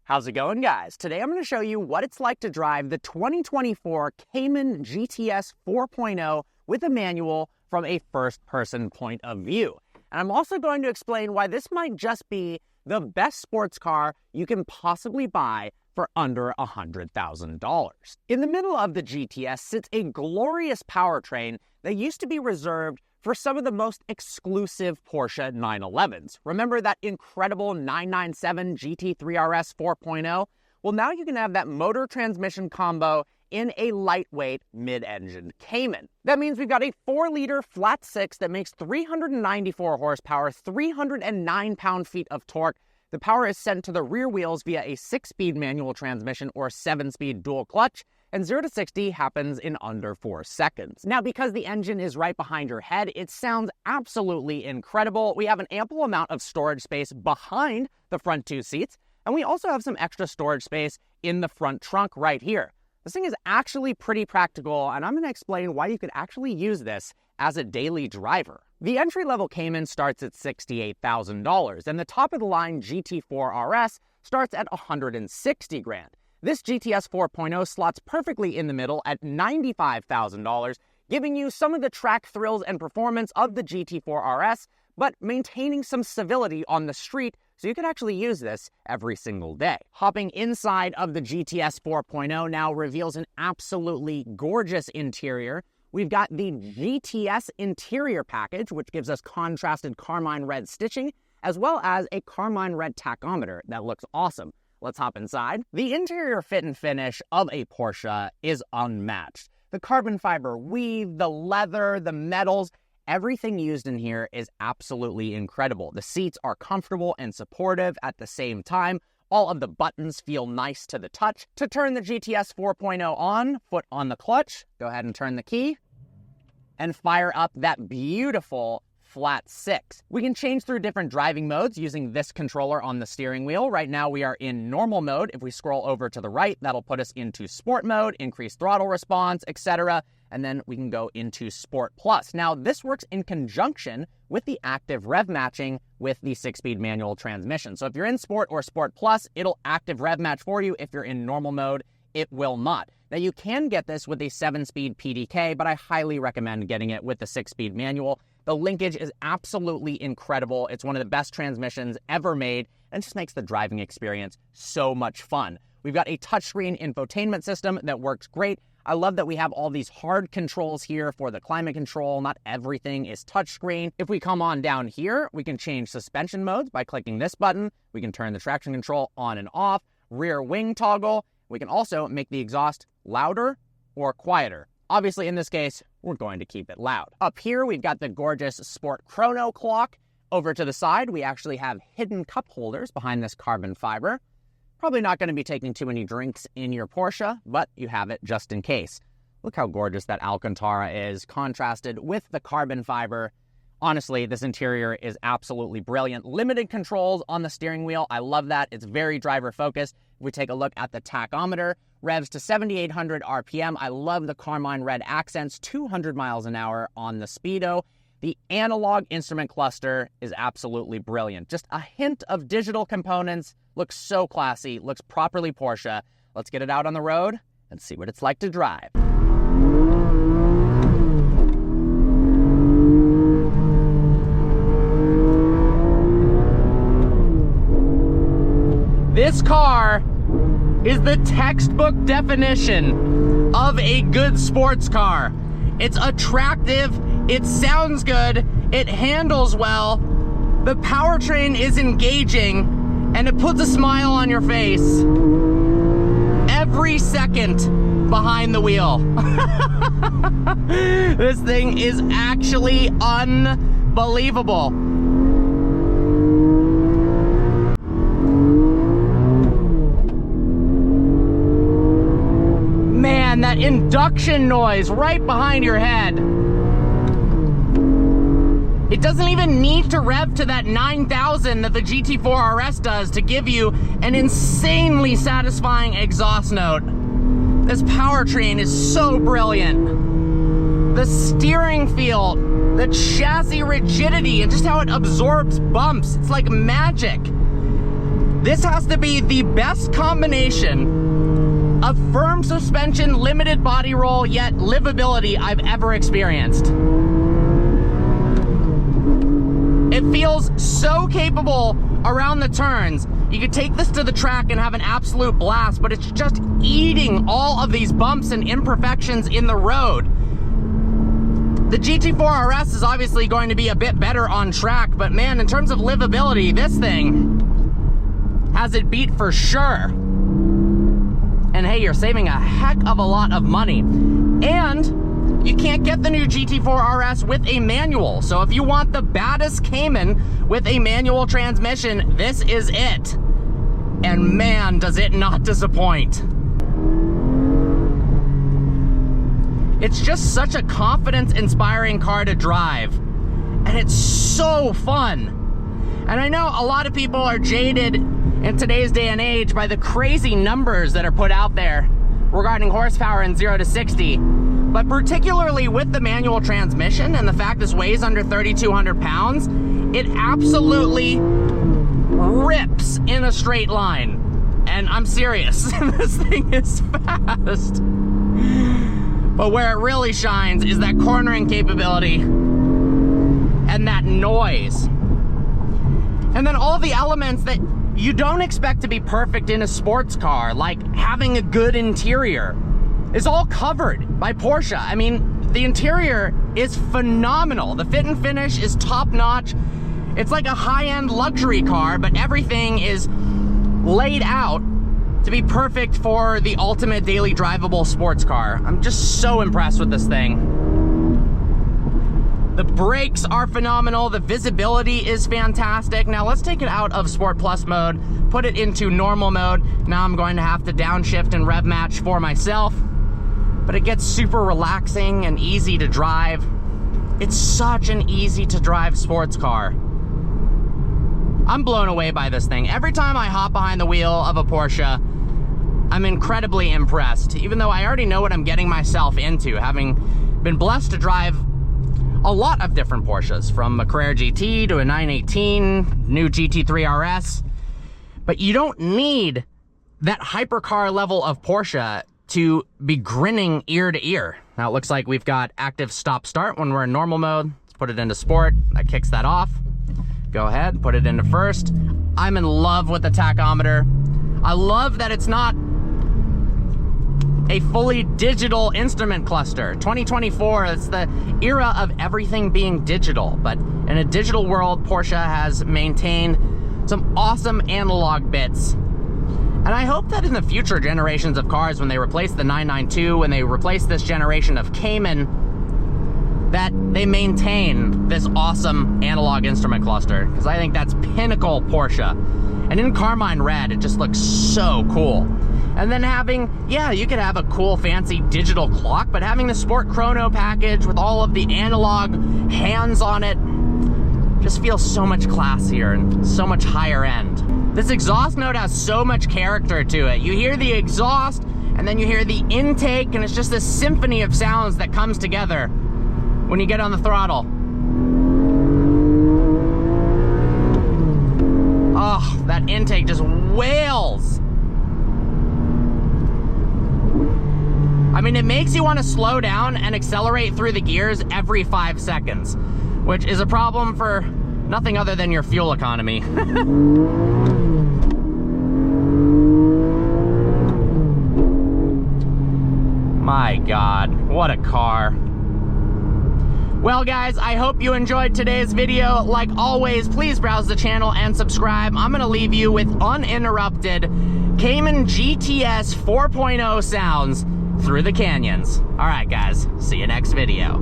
How's it going, guys? Today I'm going to show you what it's like to drive the 2024 Cayman GTS 4.0 with a manual from a first-person point of view. And I'm also going to explain why this might just be the best sports car you can possibly buy for under $100,000. In the middle of the GTS sits a glorious powertrain that used to be reserved for some of the most exclusive Porsche 911s. Remember that incredible 997 GT3 RS 4.0? Well, now you can have that motor transmission combo in a lightweight mid-engined Cayman. That means we've got a 4-liter flat 6 that makes 394 horsepower, 309 pound-feet of torque. The power is sent to the rear wheels via a 6-speed manual transmission or 7-speed dual clutch, and 0 to 60 happens in under 4 seconds. Now, because the engine is right behind your head, it sounds absolutely incredible. We have an ample amount of storage space behind the front 2 seats, and we also have some extra storage space in the front trunk right here. This thing is actually pretty practical, and I'm going to explain why you could actually use this as a daily driver. The entry-level Cayman starts at $68,000, and the top-of-the-line GT4 RS starts at $160,000. This GTS 4.0 slots perfectly in the middle at $95,000, giving you some of the track thrills and performance of the GT4 RS, but maintaining some civility on the street so you can actually use this every single day. Hopping inside of the GTS 4.0 now reveals an absolutely gorgeous interior. We've got the GTS interior package, which gives us contrasted carmine red stitching, as well as a carmine red tachometer that looks awesome. Let's hop inside. The interior fit and finish of a Porsche is unmatched. The carbon fiber weave, the leather, the metals, everything used in here is absolutely incredible. The seats are comfortable and supportive at the same time. All of the buttons feel nice to the touch. To turn the GTS 4.0 on, foot on the clutch, go ahead and turn the key, and fire up that beautiful flat 6. We can change through different driving modes using this controller on the steering wheel. Right now we are in normal mode. If we scroll over to the right, that'll put us into sport mode, increased throttle response, etc. And then we can go into Sport Plus. Now this works in conjunction with the active rev matching with the 6-speed manual transmission. So if you're in Sport or Sport Plus, it'll active rev match for you. If you're in normal mode, it will not. Now you can get this with a 7-speed PDK, but I highly recommend getting it with the 6-speed manual. The linkage is absolutely incredible. It's one of the best transmissions ever made, and it just makes the driving experience so much fun. We've got a touchscreen infotainment system that works great. I love that we have all these hard controls here for the climate control. Not everything is touchscreen. If we come on down here, we can change suspension modes by clicking this button. We can turn the traction control on and off, rear wing toggle. We can also make the exhaust louder or quieter. Obviously, in this case, we're going to keep it loud. Up here, we've got the gorgeous Sport Chrono clock. Over to the side, we actually have hidden cup holders behind this carbon fiber. Probably not going to be taking too many drinks in your Porsche, but you have it just in case. Look how gorgeous that Alcantara is, contrasted with the carbon fiber. Honestly, this interior is absolutely brilliant. Limited controls on the steering wheel. I love that. It's very driver-focused. If we take a look at the tachometer, revs to 7,800 RPM. I love the carmine red accents, 200 miles an hour on the speedo. The analog instrument cluster is absolutely brilliant. Just a hint of digital components. Looks so classy, looks properly Porsche. Let's get it out on the road and see what it's like to drive. This car is the textbook definition of a good sports car. It's attractive, it sounds good, it handles well, the powertrain is engaging, and it puts a smile on your face every second behind the wheel. This thing is actually unbelievable. Man, that induction noise right behind your head. It doesn't even need to rev to that 9,000 that the GT4 RS does to give you an insanely satisfying exhaust note. This powertrain is so brilliant. The steering feel, the chassis rigidity, and just how it absorbs bumps. It's like magic. This has to be the best combination of firm suspension, limited body roll, yet livability I've ever experienced. It feels so capable around the turns. You could take this to the track and have an absolute blast, but it's just eating all of these bumps and imperfections in the road. The GT4 RS is obviously going to be a bit better on track, but man, in terms of livability, this thing has it beat for sure. And hey, you're saving a heck of a lot of money. And you can't get the new GT4 RS with a manual. So if you want the baddest Cayman with a manual transmission, this is it. And man, does it not disappoint. It's just such a confidence-inspiring car to drive, and it's so fun. And I know a lot of people are jaded in today's day and age by the crazy numbers that are put out there regarding horsepower in 0 to 60, but particularly with the manual transmission and the fact this weighs under 3,200 pounds, it absolutely rips in a straight line. And I'm serious, this thing is fast. But where it really shines is that cornering capability and that noise. And then all the elements that you don't expect to be perfect in a sports car, like having a good interior, is all covered by Porsche. I mean, the interior is phenomenal. The fit and finish is top-notch. It's like a high-end luxury car, but everything is laid out to be perfect for the ultimate daily drivable sports car. I'm just so impressed with this thing. The brakes are phenomenal. The visibility is fantastic. Now let's take it out of Sport Plus mode, put it into normal mode. Now I'm going to have to downshift and rev match for myself, but it gets super relaxing and easy to drive. It's such an easy to drive sports car. I'm blown away by this thing. Every time I hop behind the wheel of a Porsche, I'm incredibly impressed, even though I already know what I'm getting myself into, having been blessed to drive a lot of different Porsches, from a Carrera GT to a 918, new GT3 RS. But you don't need that hypercar level of Porsche to be grinning ear to ear. Now it looks like we've got active stop-start when we're in normal mode. Let's put it into sport. That kicks that off. Go ahead, put it into first. I'm in love with the tachometer. I love that it's not a fully digital instrument cluster. 2024, it's the era of everything being digital, but in a digital world, Porsche has maintained some awesome analog bits. And I hope that in the future generations of cars, when they replace the 992, when they replace this generation of Cayman, that they maintain this awesome analog instrument cluster, because I think that's pinnacle Porsche. And in Carmine Red, it just looks so cool. And then having, yeah, you could have a cool fancy digital clock, but having the Sport Chrono package with all of the analog hands on it just feels so much classier and so much higher end. This exhaust note has so much character to it. You hear the exhaust, and then you hear the intake, and it's just this symphony of sounds that comes together when you get on the throttle. Oh, that intake just wails. I mean, it makes you want to slow down and accelerate through the gears every 5 seconds, which is a problem for nothing other than your fuel economy. My God, what a car. Well guys, I hope you enjoyed today's video. Like always, please browse the channel and subscribe. I'm gonna leave you with uninterrupted Cayman GTS 4.0 sounds through the canyons. All right guys, see you next video.